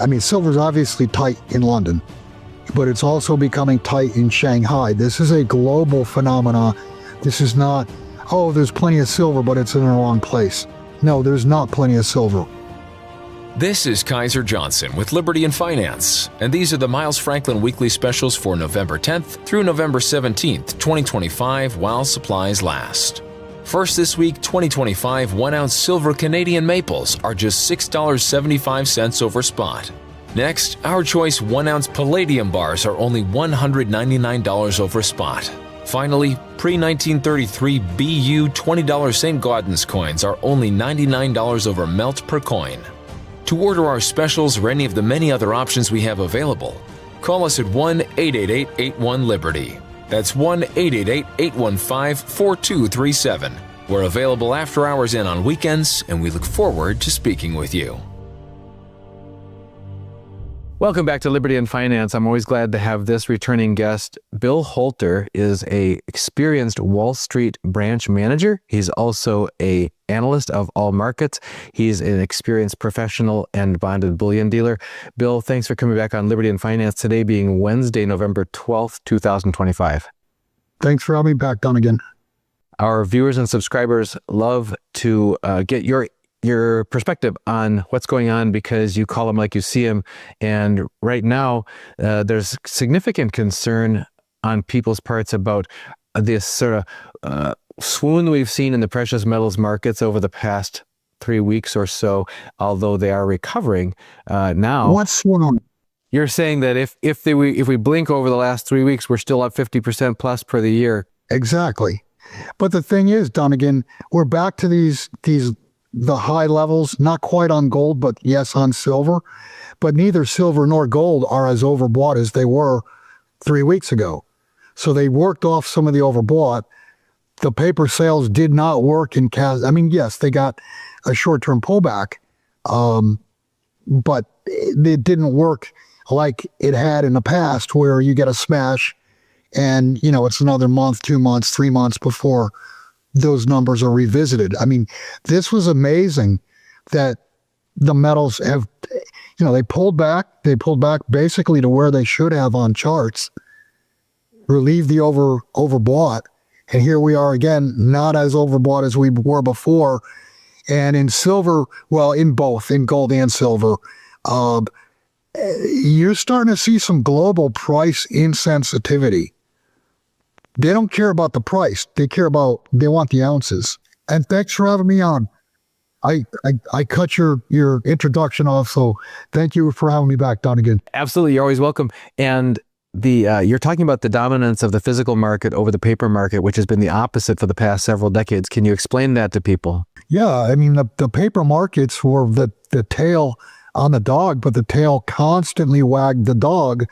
I mean, silver's obviously tight in London, but it's also becoming tight in Shanghai. This is a global phenomena. This is not, oh, there's plenty of silver, but it's in the wrong place. No, there's not plenty of silver. This is Kaiser Johnson with Liberty and Finance, and these are the Miles Franklin Weekly Specials for November 10th through November 17th, 2025, while supplies last. First this week, 2025 1-ounce silver Canadian maples are just $6.75 over spot. Next, our choice 1-ounce palladium bars are only $199 over spot. Finally, pre-1933 BU $20 St. Gaudens coins are only $99 over melt per coin. To order our specials or any of the many other options we have available, call us at 1-888-81-LIBERTY. That's 1-888-815-4237. We're available after hours and on weekends, and we look forward to speaking with you. Welcome back to Liberty and Finance. I'm always glad to have this returning guest. Bill Holter is an experienced Wall Street branch manager. He's also an analyst of all markets. He's an experienced professional and bonded bullion dealer. Bill, thanks for coming back on Liberty and Finance today being Wednesday, November 12th, 2025. Thanks for having me back, Dunnigan. Our viewers and subscribers love to get your perspective on what's going on because you call them like you see them. And right now, there's significant concern on people's parts about this sort of swoon we've seen in the precious metals markets over the past 3 weeks or so, although they are recovering now. What's swoon? You're saying that if we blink over the last 3 weeks, we're still up 50% plus per the year. Exactly. But the thing is, Dunnigan, we're back to the high levels, not quite on gold, but yes, on silver. But neither silver nor gold are as overbought as they were 3 weeks ago. So they worked off some of the overbought. The paper sales did not work in cash. I mean, yes, they got a short-term pullback, but it didn't work like it had in the past where you get a smash and, you know, it's another month, 2 months, 3 months before those numbers are revisited. I mean, this was amazing that the metals have, you know, they pulled back basically to where they should have on charts, relieved the overbought, and here we are again, not as overbought as we were before. And in silver, well, in both, in gold and silver, you're starting to see some global price insensitivity. They don't care about the price. They want the ounces. And thanks for having me on. I cut your introduction off, so thank you for having me back, Dunnigan. Absolutely, you're always welcome. And you're talking about the dominance of the physical market over the paper market, which has been the opposite for the past several decades. Can you explain that to people? Yeah, I mean, the paper markets were the tail on the dog, but the tail constantly wagged the dog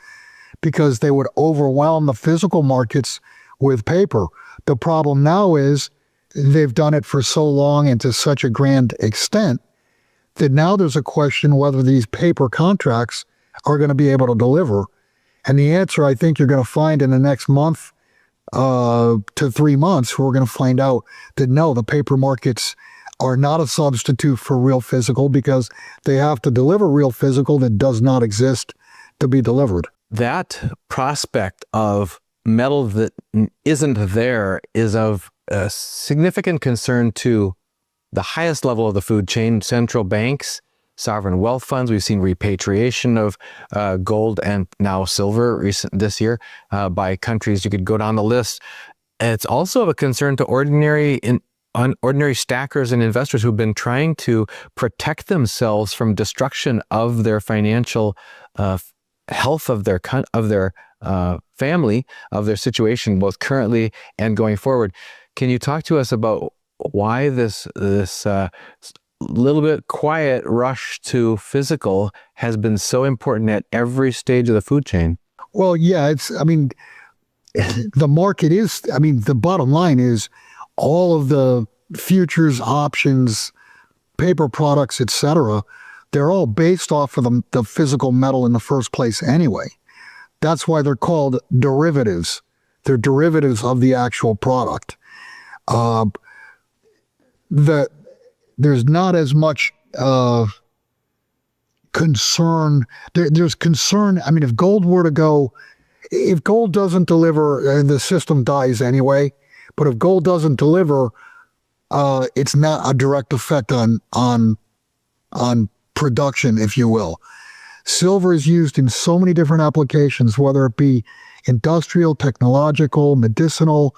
because they would overwhelm the physical markets with paper. The problem now is they've done it for so long and to such a grand extent that now there's a question whether these paper contracts are going to be able to deliver. And the answer, I think you're going to find in the next month to 3 months, we're going to find out that no, the paper markets are not a substitute for real physical because they have to deliver real physical that does not exist to be delivered. That prospect of metal that isn't there is of significant concern to the highest level of the food chain, central banks, sovereign wealth funds. We've seen repatriation of gold and now silver this year by countries. You could go down the list. It's also of a concern to ordinary stackers and investors who've been trying to protect themselves from destruction of their financial health of their family, of their situation, both currently and going forward. Can you talk to us about why this little bit quiet rush to physical has been so important at every stage of the food chain? Well, yeah, the market is, the bottom line is all of the futures, options, paper products, etc., they're all based off of the physical metal in the first place anyway. That's why they're called derivatives. They're derivatives of the actual product. There's not as much concern. There's concern. I mean, if gold were to go, if gold doesn't deliver, the system dies anyway. But if gold doesn't deliver, it's not a direct effect on production, if you will. Silver is used in so many different applications, whether it be industrial, technological, medicinal.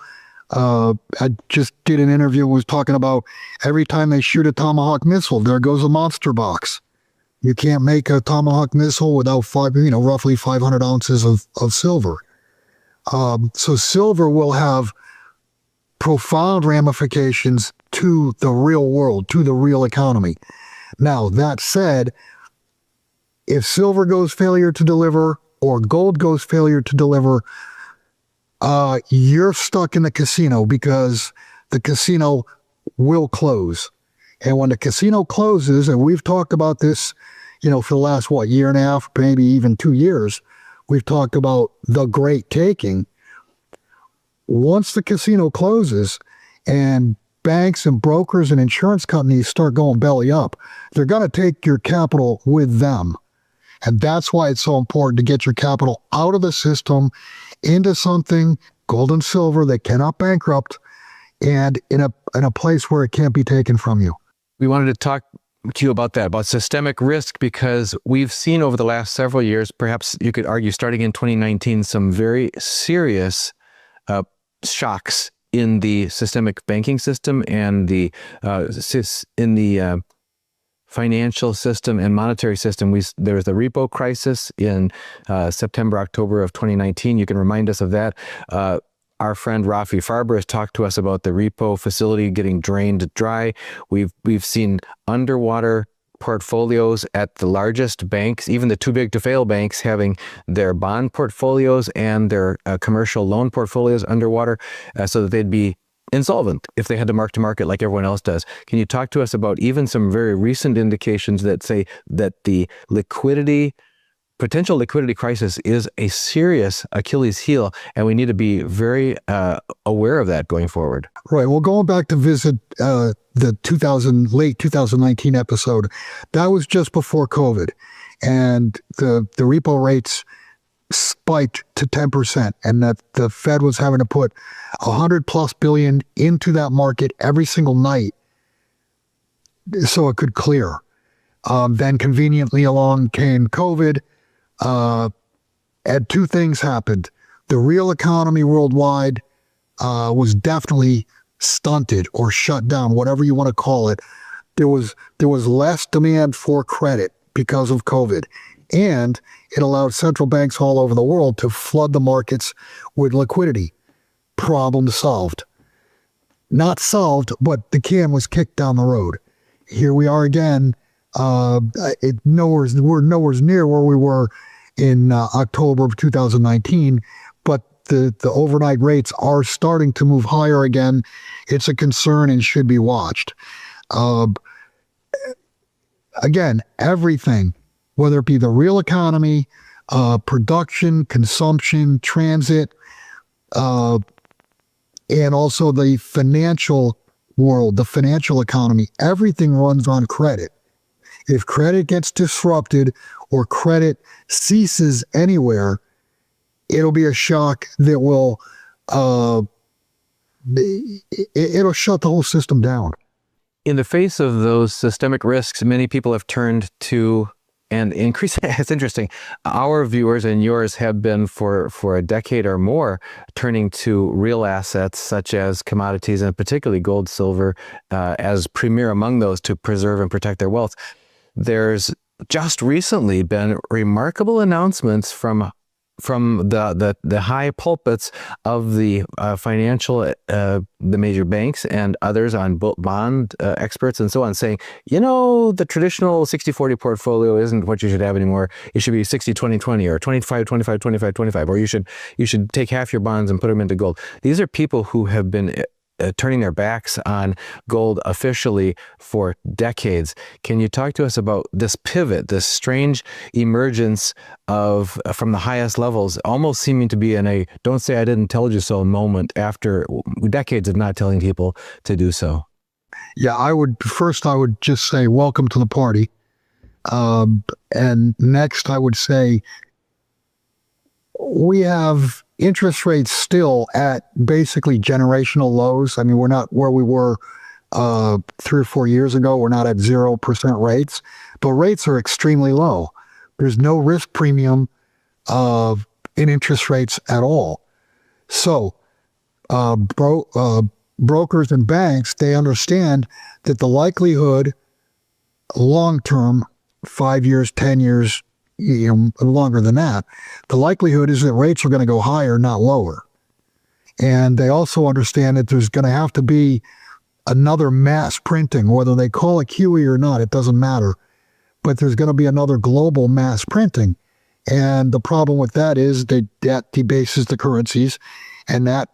I just did an interview and was talking about every time they shoot a Tomahawk missile, there goes a monster box. You can't make a Tomahawk missile without roughly 500 ounces of silver. So silver will have profound ramifications to the real world, to the real economy. Now, that said, if silver goes failure to deliver or gold goes failure to deliver, you're stuck in the casino because the casino will close. And when the casino closes, and we've talked about this, for the last, year and a half, maybe even 2 years, we've talked about the great taking. Once the casino closes and banks and brokers and insurance companies start going belly up, they're going to take your capital with them. And that's why it's so important to get your capital out of the system into something, gold and silver, that cannot bankrupt, and in a place where it can't be taken from you. We wanted to talk to you about that, about systemic risk, because we've seen over the last several years, perhaps you could argue starting in 2019, some very serious shocks in the systemic banking system and in the financial system and monetary system. There was the repo crisis in September, October of 2019. You can remind us of that. Our friend Rafi Farber has talked to us about the repo facility getting drained dry. We've seen underwater portfolios at the largest banks, even the too big to fail banks, having their bond portfolios and their commercial loan portfolios underwater, so that they'd be insolvent if they had to mark to market like everyone else does. Can you talk to us about even some very recent indications that say that the potential liquidity crisis is a serious Achilles heel, and we need to be very aware of that going forward? Right. Well, going back to visit the late 2019 episode, that was just before COVID, and the repo rates spiked to 10%, and that the Fed was having to put $100+ billion into that market every single night so it could clear. Then conveniently along came COVID, and two things happened. The real economy worldwide was definitely stunted or shut down, whatever you want to call it. There was less demand for credit because of COVID. And it allowed central banks all over the world to flood the markets with liquidity. Problem solved. Not solved, but the can was kicked down the road. Here we are again. We're nowhere near where we were in October of 2019, but the overnight rates are starting to move higher again. It's a concern and should be watched. Again, everything, whether it be the real economy, production, consumption, transit, and also the financial world, the financial economy, everything runs on credit. If credit gets disrupted or credit ceases anywhere, it'll be a shock that will, it'll shut the whole system down. In the face of those systemic risks, many people have turned to, and increasingly, it's interesting, our viewers and yours have been for a decade or more turning to real assets such as commodities, and particularly gold, silver, as premier among those to preserve and protect their wealth. There's just recently been remarkable announcements from the high pulpits of the financial, the major banks and others on bond experts and so on, saying, the traditional 60-40 portfolio isn't what you should have anymore. It should be 60-20-20 or 25-25-25-25, or you should take half your bonds and put them into gold. These are people who have been turning their backs on gold officially for decades. Can you talk to us about this pivot, this strange emergence from the highest levels, almost seeming to be in a "don't say I didn't tell you so" moment after decades of not telling people to do so? Yeah, I would just say welcome to the party. And next, I would say we have interest rates still at basically generational lows. I mean, we're not where we were 3 or 4 years ago. We're not at 0% rates, but rates are extremely low. There's no risk premium in interest rates at all. So brokers and banks, they understand that the likelihood long term, 5 years, 10 years, longer than that, the likelihood is that rates are going to go higher, not lower. And they also understand that there's going to have to be another mass printing, whether they call it QE or not, it doesn't matter. But there's going to be another global mass printing. And the problem with that is that debases the currencies, and that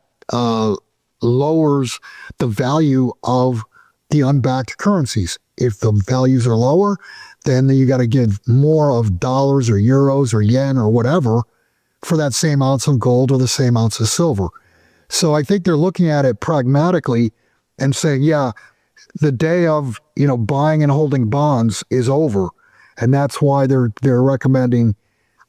lowers the value of the unbacked currencies. If the values are lower, then you got to give more of dollars or euros or yen or whatever for that same ounce of gold or the same ounce of silver. So I think they're looking at it pragmatically and saying, yeah, the day of buying and holding bonds is over, and that's why they're recommending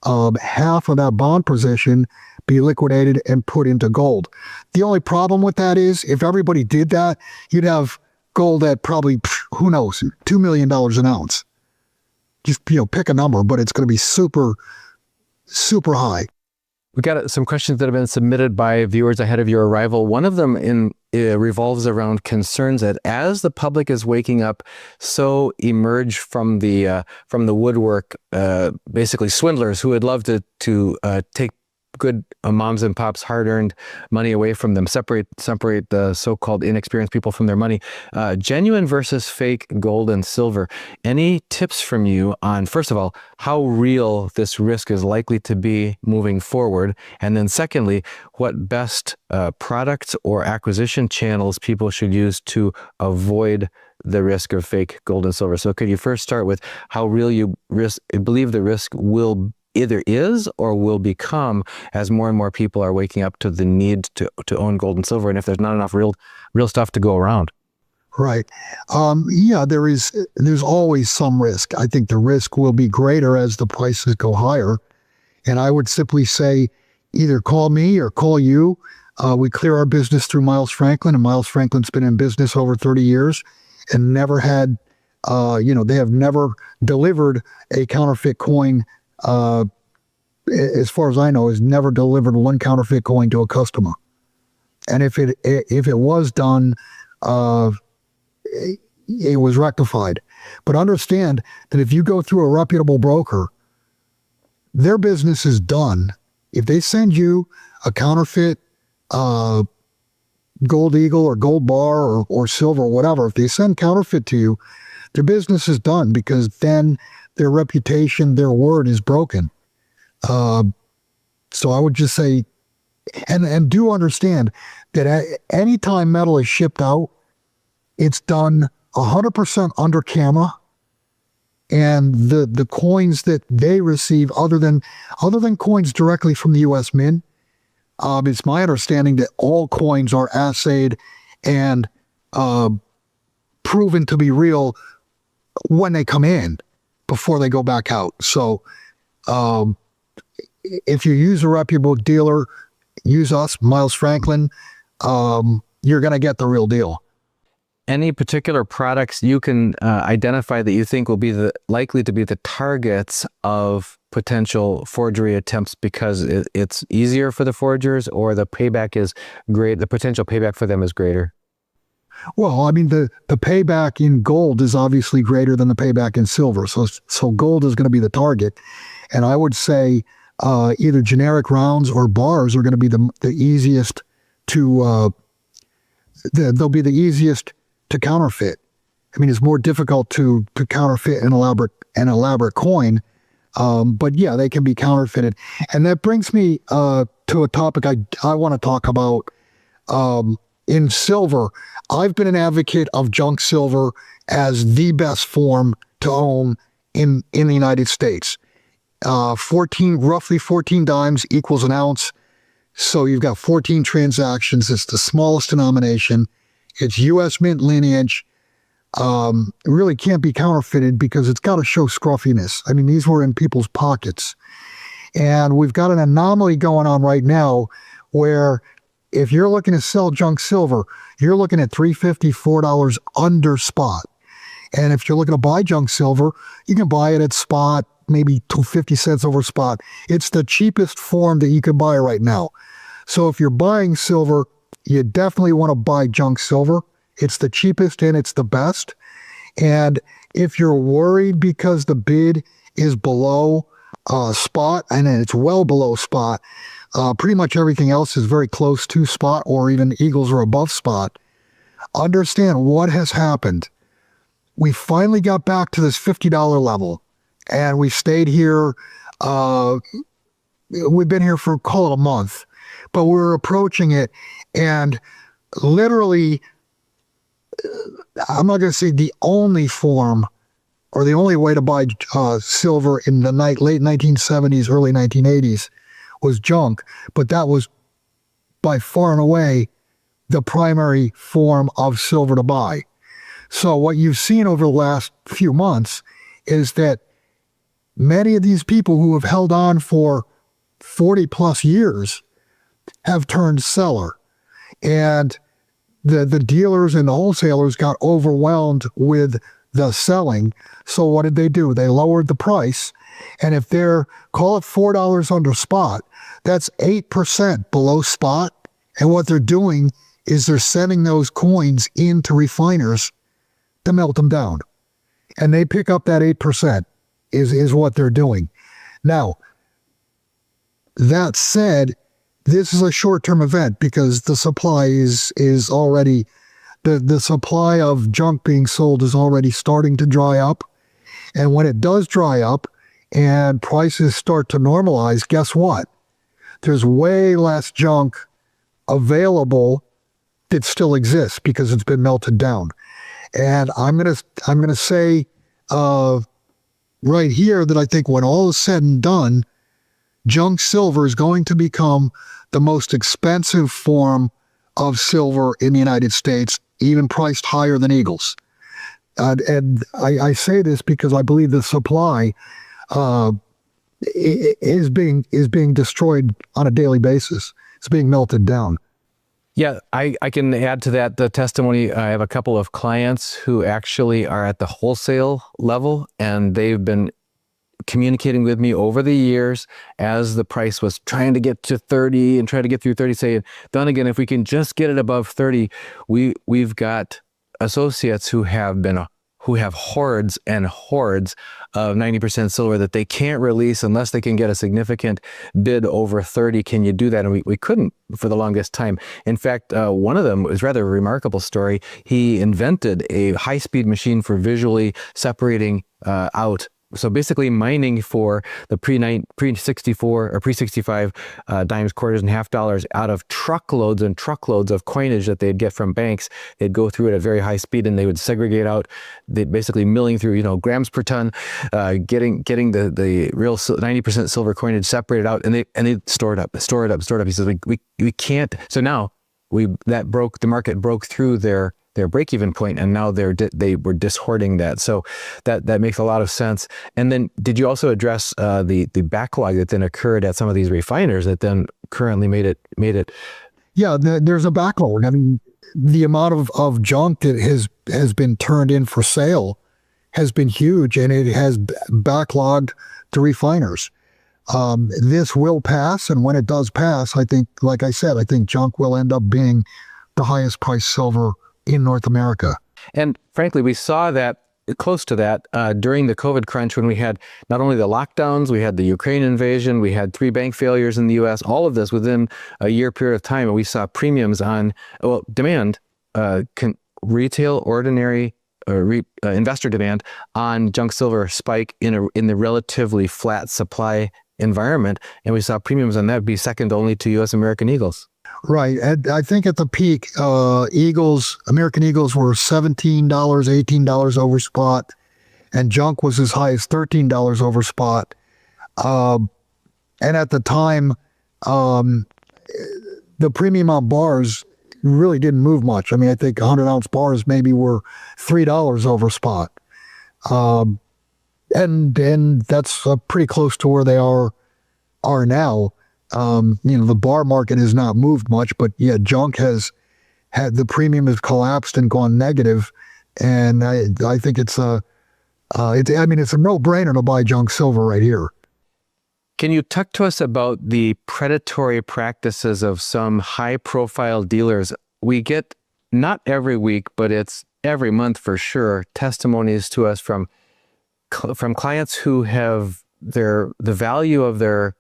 half of that bond position be liquidated and put into gold. The only problem with that is if everybody did that, you'd have gold at probably, who knows, $2 million an ounce. Just, pick a number, but it's going to be super, super high. We got some questions that have been submitted by viewers ahead of your arrival. One of them revolves around concerns that as the public is waking up, so emerge from the woodwork, basically swindlers who would love to take good moms and pops hard-earned money away from them, separate the so-called inexperienced people from their money. Genuine versus fake gold and silver. Any tips from you on, first of all, how real this risk is likely to be moving forward? And then secondly, what best products or acquisition channels people should use to avoid the risk of fake gold and silver? So could you first start with how real you believe the risk will either is or will become as more and more people are waking up to the need to own gold and silver, and if there's not enough real stuff to go around? Right. Yeah, there's always some risk. I think the risk will be greater as the prices go higher. And I would simply say, either call me or call you. We clear our business through Miles Franklin, and Miles Franklin's been in business over 30 years and never had, they have never delivered a counterfeit coin. As far as I know, has never delivered one counterfeit coin to a customer. And if it was done, it was rectified. But understand that if you go through a reputable broker, their business is done. If they send you a counterfeit gold eagle or gold bar or silver or whatever, if they send counterfeit to you, their business is done, because then their reputation, their word is broken. So I would just say, and do understand that any time metal is shipped out, it's done 100% under camera, and the coins that they receive, other than coins directly from the U.S. Mint, it's my understanding that all coins are assayed and proven to be real when they come in, before they go back out. So if you use a reputable dealer, use us, Miles Franklin, you're going to get the real deal. Any particular products you can identify that you think will be likely to be the targets of potential forgery attempts because it's easier for the forgers, or the payback is great, the potential payback for them is greater? Well, I mean, the payback in gold is obviously greater than the payback in silver. So gold is going to be the target. And I would say either generic rounds or bars are going to be the easiest to, they'll be the easiest to counterfeit. I mean, it's more difficult to counterfeit an elaborate coin, but yeah, they can be counterfeited. And that brings me to a topic I want to talk about. In silver, I've been an advocate of junk silver as the best form to own in the United States. Roughly 14 dimes equals an ounce. So you've got 14 transactions. It's the smallest denomination. It's U.S. Mint lineage. it really can't be counterfeited because it's got to show scruffiness. I mean, these were in people's pockets. And we've got an anomaly going on right now where if you're looking to sell junk silver, you're looking at $3.50, $4 under spot. And if you're looking to buy junk silver, you can buy it at spot, maybe 50 cents over spot. It's the cheapest form that you could buy right now. So if you're buying silver, you definitely want to buy junk silver. It's the cheapest and it's the best. And if you're worried because the bid is below spot, and it's well below spot, pretty much everything else is very close to spot, or even eagles are above spot, understand what has happened. We finally got back to this $50 level, and we stayed here. We've been here for, call it a month, but we're approaching it. And literally, I'm not going to say the only form or the only way to buy silver in the late 1970s, early 1980s was junk, but that was by far and away the primary form of silver to buy. So what you've seen over the last few months is that many of these people who have held on for 40 plus years have turned seller. And the dealers and the wholesalers got overwhelmed with the selling. So what did they do? They lowered the price. And if they're, call it $4 under spot, that's 8% below spot. And what they're doing is they're sending those coins into refiners to melt them down. And they pick up that 8% is what they're doing. Now, that said, this is a short-term event because the supply is already, the supply of junk being sold is already starting to dry up. And when it does dry up and prices start to normalize, guess what? There's way less junk available that still exists because it's been melted down. And I'm gonna say right here that I think when all is said and done, junk silver is going to become the most expensive form of silver in the United States, even priced higher than eagles. And I say this because I believe the supply is being destroyed on a daily basis. It's being melted down. Yeah, I can add to that the testimony. I have a couple of clients who actually are at the wholesale level, and they've been communicating with me over the years as the price was trying to get to 30 and try to get through 30, saying, Dunnigan, if we can just get it above 30, we've got associates who have hordes and hordes of 90% silver that they can't release unless they can get a significant bid over 30. Can you do that? And we couldn't for the longest time. In fact, one of them was rather a remarkable story. He invented a high-speed machine for visually separating out. So basically mining for the pre-64 or pre-65 dimes, quarters, and half dollars out of truckloads and truckloads of coinage that they'd get from banks. They'd go through it at very high speed and they would segregate out. They'd basically milling through, grams per ton, getting the real 90% silver coinage separated out, and they store it up. He says we can't. So now the market broke through their break-even point, and now they were dishoarding that. So that makes a lot of sense. And then, did you also address the backlog that then occurred at some of these refiners that then currently made it? Yeah, there's a backlog. I mean, the amount of junk that has been turned in for sale has been huge, and it has backlogged the refiners. This will pass, and when it does pass, I think, like I said, I think junk will end up being the highest priced silver in North America. And frankly, we saw that close to that during the COVID crunch, when we had not only the lockdowns, we had the Ukraine invasion, we had 3 bank failures in the US, all of this within a year period of time. And we saw premiums on, demand, retail, ordinary, investor demand on junk silver spike in the relatively flat supply environment. And we saw premiums on that be second only to US American Eagles. Right. And I think at the peak, American Eagles were $17, $18 over spot, and junk was as high as $13 over spot. And at the time, the premium on bars really didn't move much. I mean, I think 100-ounce bars maybe were $3 over spot. And that's pretty close to where they are now. The bar market has not moved much, but yeah, junk has had, the premium has collapsed and gone negative. And I think it's a no-brainer to buy junk silver right here. Can you talk to us about the predatory practices of some high-profile dealers? We get, not every week, but it's every month for sure, testimonies to us from clients who have the value of their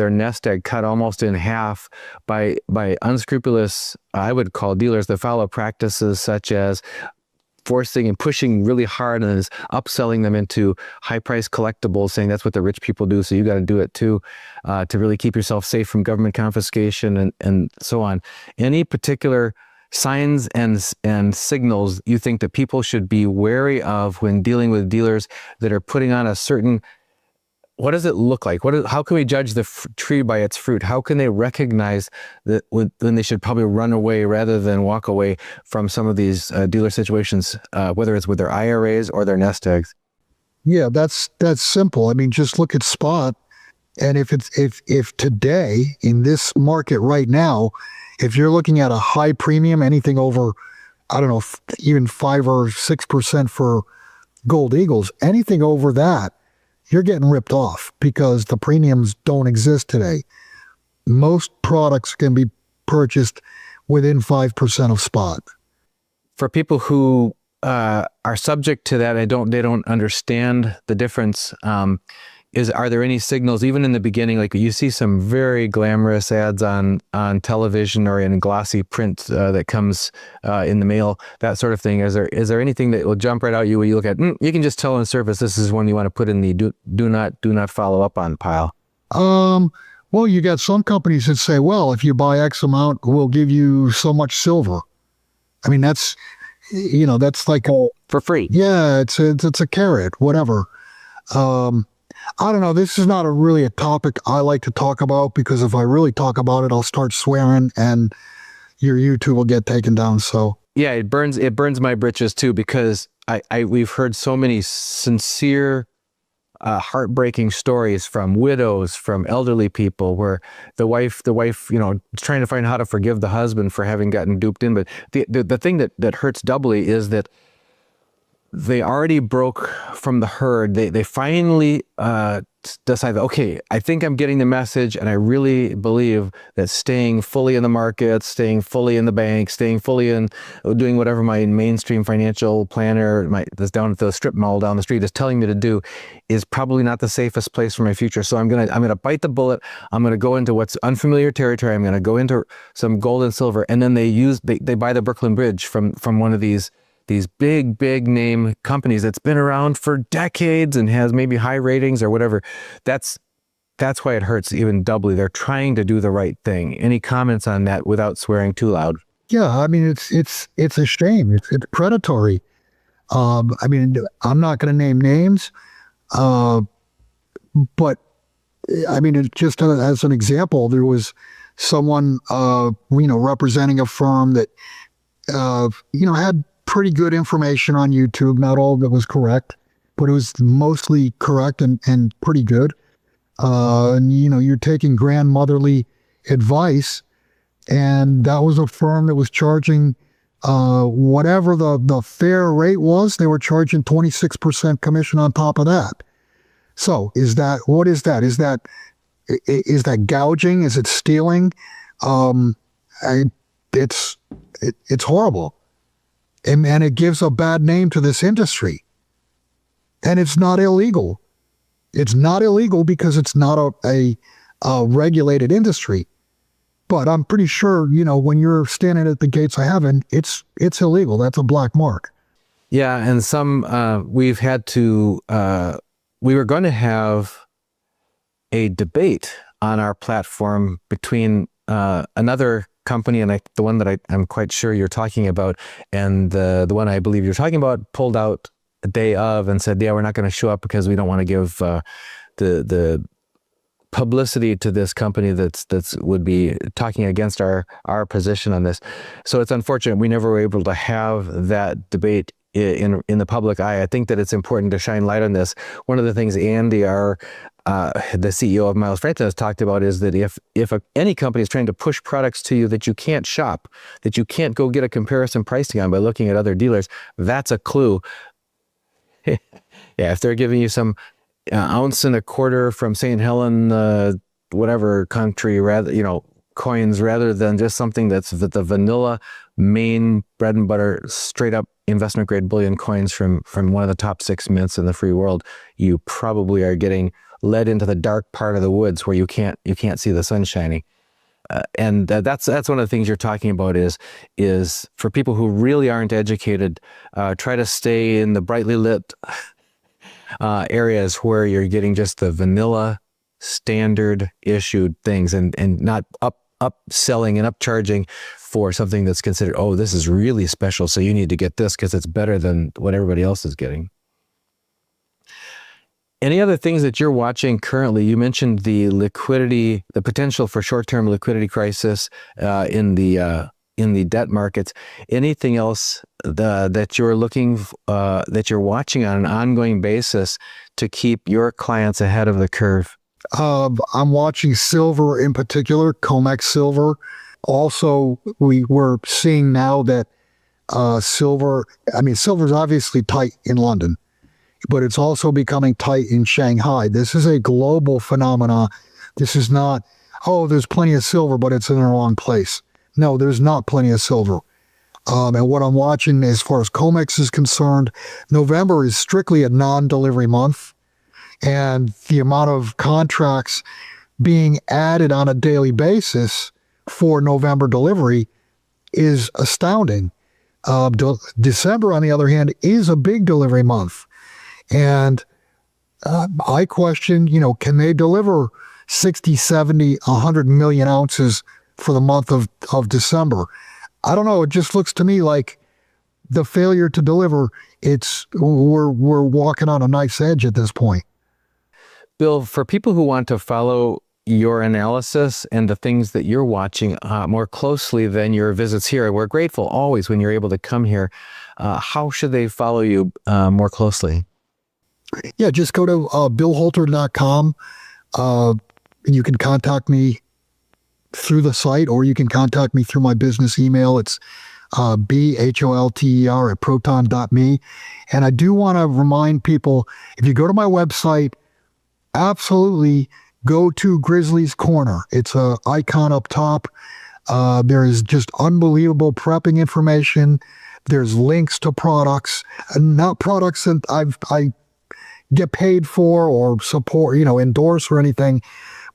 nest egg cut almost in half by unscrupulous, I would call, dealers that follow practices such as forcing and pushing really hard and is upselling them into high-priced collectibles, saying that's what the rich people do, so you got to do it too, to really keep yourself safe from government confiscation and so on. Any particular signs and signals you think that people should be wary of when dealing with dealers that are putting on a certain, what does it look like? How can we judge the tree by its fruit? How can they recognize that when they should probably run away rather than walk away from some of these dealer situations, whether it's with their IRAs or their nest eggs? Yeah, that's simple. I mean, just look at spot, and if today in this market right now, if you're looking at a high premium, anything over, I don't know, even 5 or 6% for gold eagles, anything over that, you're getting ripped off because the premiums don't exist today. Most products can be purchased within 5% of spot. For people who are subject to that, they don't understand the difference. Are there any signals, even in the beginning, like you see some very glamorous ads on television or in glossy print that comes in the mail, that sort of thing? Is there anything that will jump right out at you where you look at, you can just tell on the surface, this is one you want to put in the do not follow up on pile? Well, you got some companies that say, well, if you buy X amount, we'll give you so much silver. I mean, that's like for free. Yeah, it's a carrot, whatever. I don't know. This is not really a topic I like to talk about, because if I really talk about it, I'll start swearing and your YouTube will get taken down. So yeah, it burns my britches too, because we've heard so many sincere, heartbreaking stories from widows, from elderly people, where the wife, is trying to find how to forgive the husband for having gotten duped in. But the thing that hurts doubly is that they already broke from the herd. They finally decided, okay, I think I'm getting the message, and I really believe that staying fully in the market, staying fully in the bank, staying fully in doing whatever my mainstream financial planner that's down at the strip mall down the street is telling me to do is probably not the safest place for my future. So I'm gonna bite the bullet. I'm gonna go into what's unfamiliar territory. I'm gonna go into some gold and silver, and then they buy the Brooklyn Bridge from one of these big name companies that's been around for decades and has maybe high ratings or whatever. That's why it hurts even doubly. They're trying to do the right thing. Any comments on that without swearing too loud? Yeah, I mean, it's a shame. It's predatory. I mean, I'm not going to name names, but I mean, just as an example, there was someone, representing a firm that, had pretty good information on YouTube. Not all of it was correct, but it was mostly correct and pretty good. And you're taking grandmotherly advice, and that was a firm that was charging whatever the fair rate was. They were charging 26% commission on top of that. So what is that? Is that gouging? Is it stealing? It's horrible. And it gives a bad name to this industry. And it's not illegal. It's not illegal because it's not a regulated industry. But I'm pretty sure, when you're standing at the gates of heaven, it's illegal. That's a black mark. Yeah, and we were going to have a debate on our platform between another company and the one that I'm quite sure you're talking about, and the one I believe you're talking about pulled out a day of and said, yeah, we're not going to show up because we don't want to give the publicity to this company that's would be talking against our position on this. So it's unfortunate we never were able to have that debate in the public eye. I think that it's important to shine light on this. One of the things Andy, the CEO of Miles Franklin, has talked about is that if any company is trying to push products to you that you can't shop, that you can't go get a comparison pricing on by looking at other dealers, that's a clue. Yeah, if they're giving you some ounce and a quarter from St. Helen, whatever country, rather, coins, rather than just something that's the vanilla main bread and butter, straight up investment grade bullion coins from one of the top 6 mints in the free world, you probably are getting led into the dark part of the woods where you can't see the sun shining. And that's one of the things you're talking about is for people who really aren't educated, try to stay in the brightly lit areas where you're getting just the vanilla standard issued things and not upselling and upcharging for something that's considered, oh, this is really special, so you need to get this because it's better than what everybody else is getting. Any other things that you're watching currently? You mentioned the liquidity, the potential for short-term liquidity crisis in the debt markets. Anything else that you're watching on an ongoing basis to keep your clients ahead of the curve? I'm watching silver in particular, COMEX silver. Also, we're seeing now that silver's obviously tight in London, but it's also becoming tight in Shanghai. This is a global phenomenon. This is not, oh, there's plenty of silver, but it's in the wrong place. No, there's not plenty of silver. And what I'm watching as far as COMEX is concerned, November is strictly a non-delivery month. And the amount of contracts being added on a daily basis for November delivery is astounding. December, on the other hand, is a big delivery month. And I question, can they deliver 60, 70, 100 million ounces for the month of December? I don't know. It just looks to me like the failure to deliver, we're walking on a knife's edge at this point. Bill, for people who want to follow your analysis and the things that you're watching more closely than your visits here, we're grateful always when you're able to come here. How should they follow you more closely? Yeah, just go to billholter.com. You can contact me through the site, or you can contact me through my business email. It's BHOLTER@proton.me. And I do want to remind people, if you go to my website, absolutely go to Grizzly's Corner. It's an icon up top. There is just unbelievable prepping information. There's links to products, not products that I get paid for or support, endorse or anything.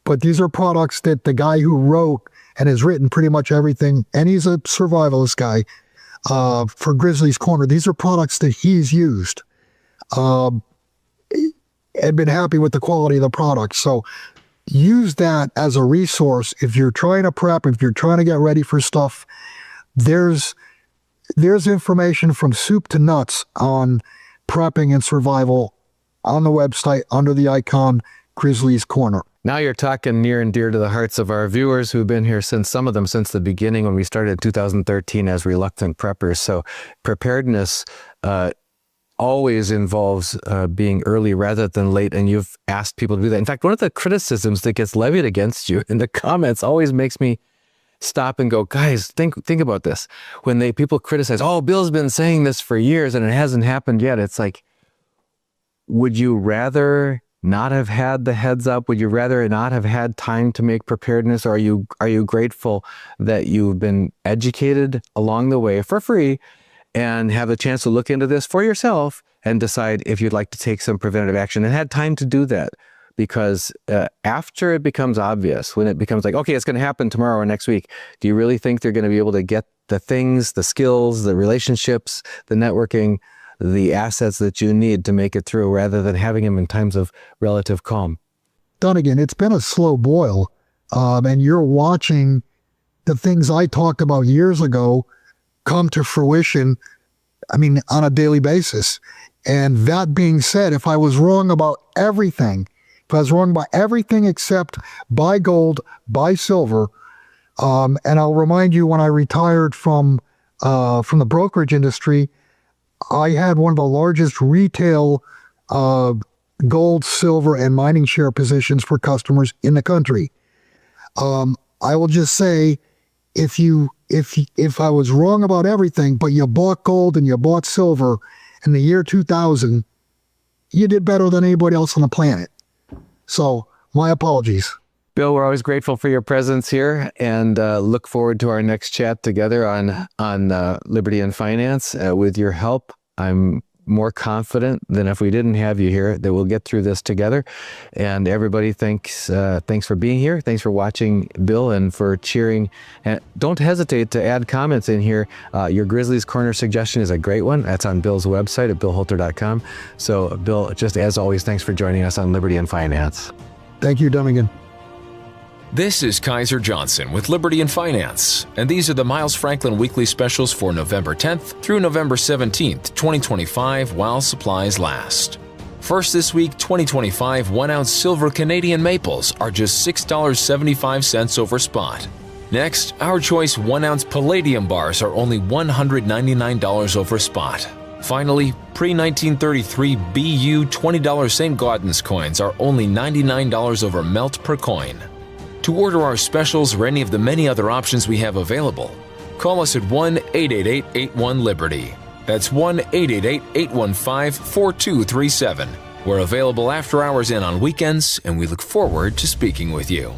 But these are products that the guy who wrote and has written pretty much everything, and he's a survivalist guy for Grizzly's Corner. These are products that he's used and been happy with the quality of the product. So use that as a resource if you're trying to prep, if you're trying to get ready for stuff. There's information from soup to nuts on prepping and survival on the website under the icon Grizzly's Corner. Now you're talking near and dear to the hearts of our viewers who've been here some of them since the beginning when we started in 2013 as reluctant preppers. So preparedness always involves being early rather than late, and you've asked people to do that. In fact, one of the criticisms that gets levied against you in the comments always makes me stop and go, guys, think about this. When people criticize, oh, Bill's been saying this for years and it hasn't happened yet. It's like, would you rather not have had the heads up? Would you rather not have had time to make preparedness? Or are you grateful that you've been educated along the way for free and have the chance to look into this for yourself and decide if you'd like to take some preventative action and had time to do that? Because after it becomes obvious, when it becomes like, okay, it's going to happen tomorrow or next week, do you really think they're going to be able to get the things, the skills, the relationships, the networking, the assets that you need to make it through rather than having them in times of relative calm? Dunnigan, it's been a slow boil, and you're watching the things I talked about years ago come to fruition, on a daily basis. And that being said, if I was wrong about everything, If I was wrong about everything except buy gold, buy silver, and I'll remind you, when I retired from the brokerage industry, I had one of the largest retail gold, silver, and mining share positions for customers in the country. I will just say, if I was wrong about everything, but you bought gold and you bought silver in the year 2000, you did better than anybody else on the planet. So my apologies. Bill, we're always grateful for your presence here, and look forward to our next chat together on Liberty and Finance. With your help, I'm more confident than if we didn't have you here that we'll get through this together. And everybody, thanks for being here. Thanks for watching, Bill, and for cheering. And don't hesitate to add comments in here. Your Grizzlies Corner suggestion is a great one. That's on Bill's website at billholter.com. So, Bill, just as always, thanks for joining us on Liberty and Finance. Thank you, Dunnigan. This is Kaiser Johnson with Liberty and Finance, and these are the Miles Franklin weekly specials for November 10th through November 17th, 2025, while supplies last. First this week, 2025 1-ounce silver Canadian maples are just $6.75 over spot. Next, our choice 1-ounce palladium bars are only $199 over spot. Finally, pre-1933 BU $20 St. Gaudens coins are only $99 over melt per coin. To order our specials or any of the many other options we have available, call us at 1-888-81-LIBERTY. That's 1-888-815-4237. We're available after hours and on weekends, and we look forward to speaking with you.